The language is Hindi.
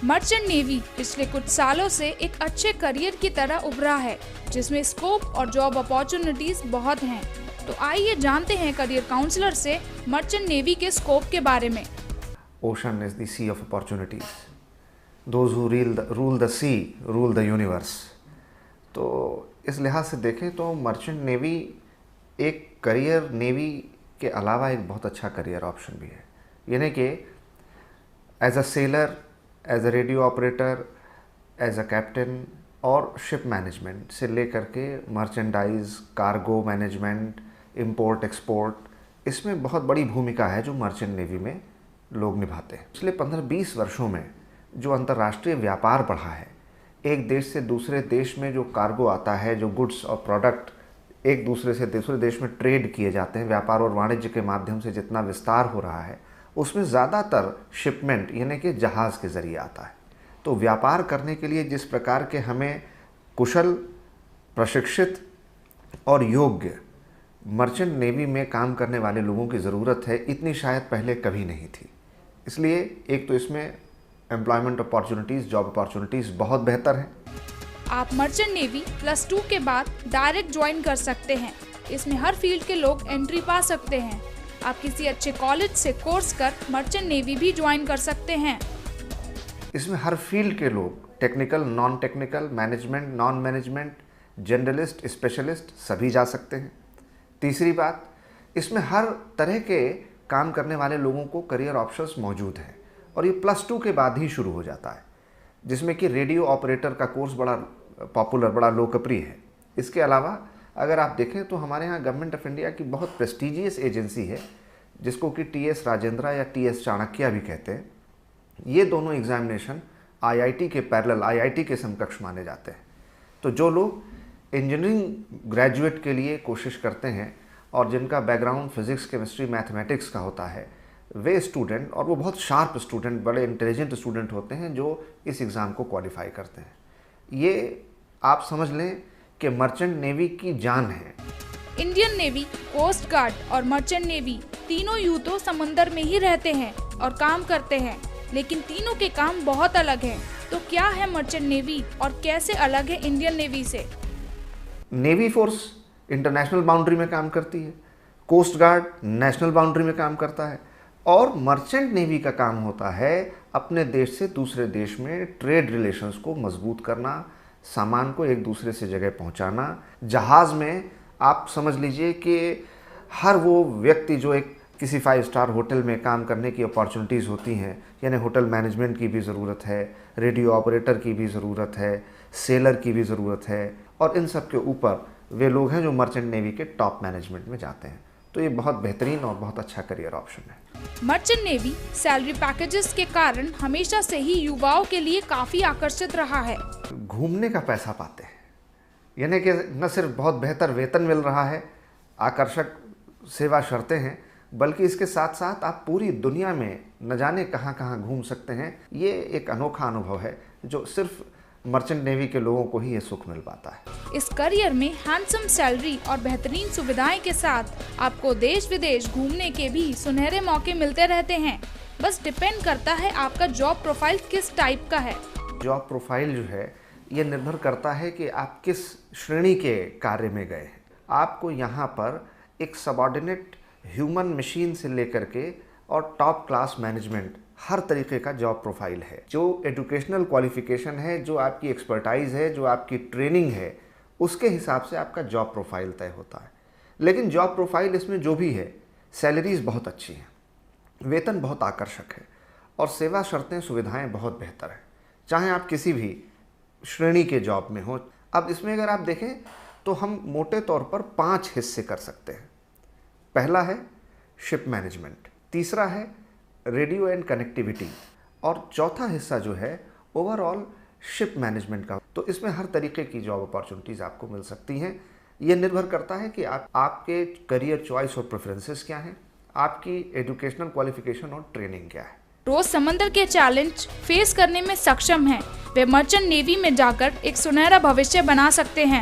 मर्चेंट नेवी पिछले कुछ सालों से एक अच्छे करियर की तरह उभरा है, जिसमें स्कोप और जॉब अपॉर्चुनिटीज बहुत हैं। तो आइए जानते हैं करियर काउंसलर से मर्चेंट नेवी के स्कोप के बारे में। Ocean is the sea of opportunities. Those who rule the sea rule the universe. तो इस लिहाज से देखें तो मर्चेंट नेवी एक करियर नेवी के अलावा एक बहुत अच्छा करियर ऑप्शन भी है। यानी कि as a sailor, as a radio operator, as a captain और शिप मैनेजमेंट से लेकर के merchandise, cargo management, import export, इसमें बहुत बड़ी भूमिका है जो मर्चेंट नेवी में लोग निभाते हैं। पिछले 15-20 वर्षों में जो अंतर्राष्ट्रीय व्यापार बढ़ा है, एक देश से दूसरे देश में जो कार्गो आता है, जो गुड्स और प्रोडक्ट एक दूसरे से दूसरे देश में ट्रेड किए जाते हैं, व्यापार और वाणिज्य के माध्यम से जितना विस्तार हो रहा है, उसमें ज़्यादातर शिपमेंट यानी कि जहाज़ के ज़रिए आता है। तो व्यापार करने के लिए जिस प्रकार के हमें कुशल, प्रशिक्षित और योग्य मर्चेंट नेवी में काम करने वाले लोगों की ज़रूरत है, इतनी शायद पहले कभी नहीं थी। इसलिए एक तो इसमें एम्प्लॉयमेंट अपॉर्चुनिटीज़, जॉब अपॉर्चुनिटीज़ बहुत बेहतर हैं। आप मर्चेंट नेवी +2 के बाद डायरेक्ट ज्वाइन कर सकते हैं। इसमें हर फील्ड के लोग एंट्री पा सकते हैं। आप किसी अच्छे कॉलेज से कोर्स कर मर्चेंट नेवी भी ज्वाइन कर सकते हैं। इसमें हर फील्ड के लोग, technical, non technical, management, non management, generalist, specialist, सभी जा सकते हैं। तीसरी बात, इसमें हर तरह के काम करने वाले लोगों को करियर ऑप्शंस मौजूद हैं और ये +2 के बाद ही शुरू हो जाता है, जिसमें कि रेडियो ऑपरेटर का कोर्स बड़ा पॉपुलर, बड़ा लोकप्रिय है। इसके अलावा अगर आप देखें तो हमारे यहाँ गवर्नमेंट ऑफ इंडिया की बहुत प्रेस्टिजियस एजेंसी है, जिसको कि TS राजेंद्रा या TS चाणक्य भी कहते हैं। ये दोनों एग्जामिनेशन IIT के पैरेलल, IIT के समकक्ष माने जाते हैं। तो जो लोग इंजीनियरिंग ग्रेजुएट के लिए कोशिश करते हैं और जिनका बैकग्राउंड फिज़िक्स, केमिस्ट्री, मैथमेटिक्स का होता है, वे स्टूडेंट, और वो बहुत शार्प स्टूडेंट, बड़े इंटेलिजेंट स्टूडेंट होते हैं जो इस एग्ज़ाम को क्वालिफाई करते हैं। ये आप समझ लें कि मर्चेंट नेवी की जान है। इंडियन नेवी, कोस्ट गार्ड और मर्चेंट नेवी तीनों यूं तो समंदर में ही रहते हैं और काम करते हैं, लेकिन तीनों के काम बहुत अलग हैं। तो क्या है मर्चेंट नेवी और कैसे अलग है इंडियन नेवी से? नेवी फोर्स इंटरनेशनल बाउंड्री में काम करती है, कोस्ट गार्ड नेशनल बाउंड्री में काम करता है, और मर्चेंट नेवी का काम होता है अपने देश से दूसरे देश में ट्रेड रिलेशंस को मजबूत करना, सामान को एक दूसरे से जगह पहुंचाना। जहाज़ में आप समझ लीजिए कि हर वो व्यक्ति जो एक किसी 5 स्टार होटल में काम करने की अपॉर्चुनिटीज़ होती हैं, यानी होटल मैनेजमेंट की भी ज़रूरत है, रेडियो ऑपरेटर की भी ज़रूरत है, सेलर की भी ज़रूरत है, और इन सब के ऊपर वे लोग हैं जो मर्चेंट नेवी के टॉप मैनेजमेंट में जाते हैं। तो ये बहुत बेहतरीन और बहुत अच्छा करियर ऑप्शन है। मर्चेंट नेवी सैलरी पैकेजेस के कारण हमेशा से ही युवाओं के लिए काफ़ी आकर्षित रहा है। घूमने का पैसा पाते हैं, यानी कि न सिर्फ बहुत बेहतर वेतन मिल रहा है, आकर्षक सेवा शर्तें हैं, बल्कि इसके साथ साथ आप पूरी दुनिया में न जाने कहाँ कहाँ घूम सकते हैं। ये एक अनोखा अनुभव है जो सिर्फ मर्चेंट नेवी के लोगों को ही ये सुख मिल पाता है। इस करियर में हैंडसम सैलरी और बेहतरीन सुविधाएं के साथ आपको देश विदेश घूमने के भी सुनहरे मौके मिलते रहते हैं। बस डिपेंड करता है आपका जॉब प्रोफाइल किस टाइप का है। जॉब प्रोफाइल जो है ये निर्भर करता है कि आप किस श्रेणी के कार्य में गए हैं। आपको यहाँ पर एक सबऑर्डिनेट ह्यूमन मशीन से लेकर के और टॉप क्लास मैनेजमेंट, हर तरीके का जॉब प्रोफाइल है। जो एजुकेशनल क्वालिफिकेशन है, जो आपकी एक्सपर्टाइज है, जो आपकी ट्रेनिंग है, उसके हिसाब से आपका जॉब प्रोफाइल तय होता है। लेकिन जॉब प्रोफाइल इसमें जो भी है, सैलरीज बहुत अच्छी हैं, वेतन बहुत आकर्षक है और सेवा शर्तें, सुविधाएं बहुत बेहतर हैं, चाहे आप किसी भी श्रेणी के जॉब में हो। अब इसमें अगर आप देखें तो हम मोटे तौर पर 5 हिस्से कर सकते हैं। पहला है शिप मैनेजमेंट, तीसरा है रेडियो एंड कनेक्टिविटी, और चौथा हिस्सा जो है ओवरऑल शिप मैनेजमेंट का। तो इसमें हर तरीके की जॉब अपॉर्चुनिटीज़ आपको मिल सकती हैं। ये निर्भर करता है कि आपके करियर चॉइस और प्रेफरेंसेस क्या हैं, आपकी एजुकेशनल क्वालिफिकेशन और ट्रेनिंग क्या है। रोज समंदर के चैलेंज फेस करने में सक्षम हैं, वे मर्चेंट नेवी में जाकर एक सुनहरा भविष्य बना सकते हैं।